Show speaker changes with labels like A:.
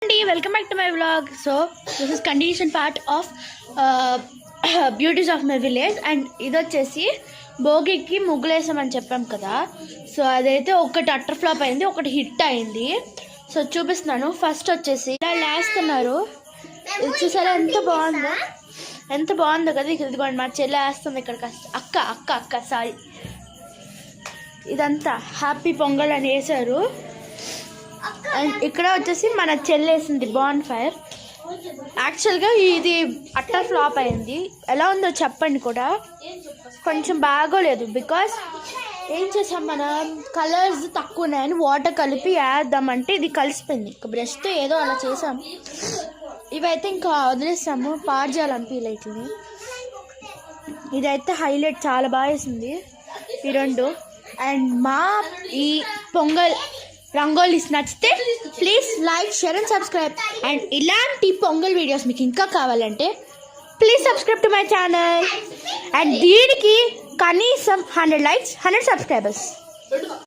A: Welcome back to my vlog. So this is continuation part of beauties of my village and ఇది వచ్చేసి భోగికి ముగ్గులేసామని చెప్పాం కదా. So అదైతే ఒకటి అట్టర్ ఫ్లాప్ అయింది, ఒకటి హిట్ అయింది. సో చూపిస్తున్నాను. ఫస్ట్ వచ్చేసి ఇలా వేస్తున్నారు, చూసారా ఎంత బాగుందో కదా. ఇదిగోండి మా చెల్లె వేస్తుంది ఇక్కడ. అక్క సారీ, ఇదంతా హ్యాపీ పొంగల్ అని వేసారు. అండ్ ఇక్కడ వచ్చేసి మన చెల్లేసింది బాన్ ఫైర్. యాక్చువల్గా ఇది అట్టర్ ఫ్లాప్ అయింది. ఎలా ఉందో చెప్పండి కూడా. కొంచెం బాగోలేదు, బికాస్ ఏం చేసాం మనం, కలర్స్ తక్కువ ఉన్నాయని వాటర్ కలిపి వేద్దామంటే ఇది కలిసిపోయింది. ఇంకా బ్రష్తో ఏదో అలా చేసాం. ఇవైతే ఇంకా వదిలేస్తాము, పాడు చేయాలనిపించలే వీటిని. ఇదైతే హైలైట్, చాలా బాగా వేసింది ఈ రెండు. అండ్ మా ఈ పొంగల్ రంగోలీస్ నచ్చితే please like, share and subscribe. And ఇలాంటి పొంగల్ వీడియోస్ మీకు ఇంకా కావాలంటే please subscribe to my channel. And దీనికి కనీసం 100 likes, 100 subscribers.